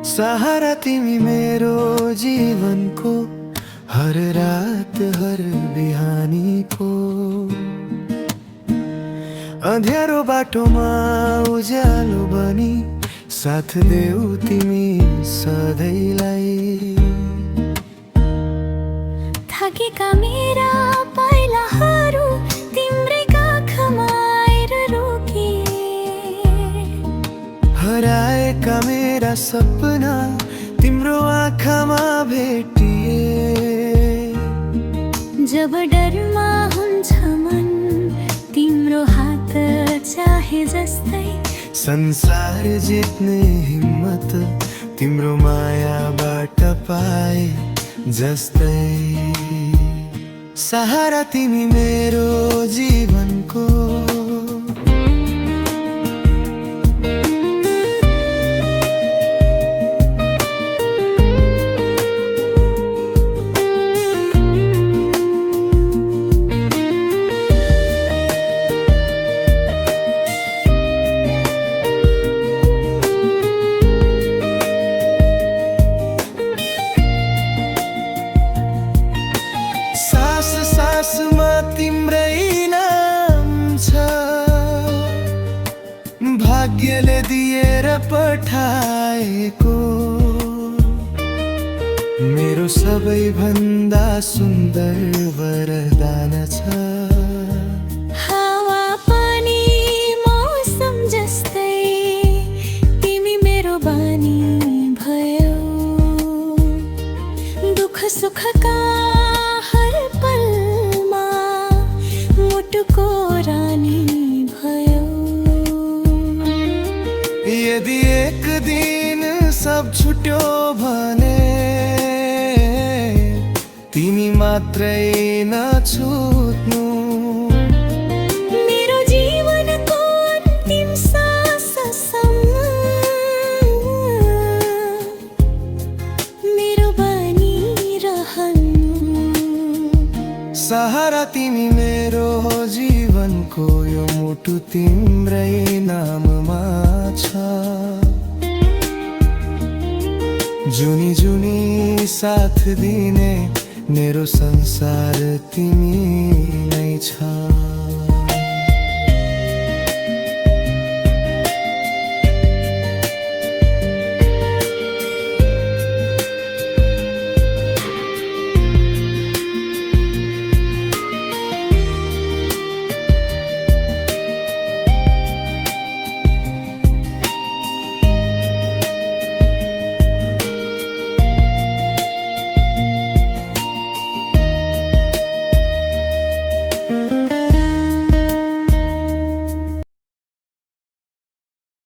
सहारा तिमी मेरो जीवनको हर रात हर बिहानीको अँध्यारो बाटोमा उज्यालो बनी साथ देऊ तिमी सधैँलाई। थाकेका मेरा पाइलाहरू तिम्रै काखमा आएर रोकिए, हराएका मेरा सपना तिम्रो आँखामा भेटिए। जब डरमा हुन्छ मन तिम्रो हात चाहे जस्तै, संसार जित्ने हिम्मत तिम्रो मायाबाट पाए जस्तै। सहारा तिमी मेरो जीवनको सासमा तिम्रै नाम छ, भाग्यले दिएर पठाएको मेरो सबैभन्दा सुन्दर वरदान छ। हावा पानी मौसम जस्तै तिमी मेरो बानी भयो, दुःख सुखका हर पलमा मुटुको रानी भयो। यदि एक दिन सब छुट्यो भने तिमी मात्रै नछुट्नु, मेरो जीवनको अन्तिम साससम्म मेरो बानी रहनु। सहारा तिमी मेरो जीवनको यो मुटु तिम्रै नाममा छ। जुनी जुनी साथ दिने मेरो संसार तिमी नै छ।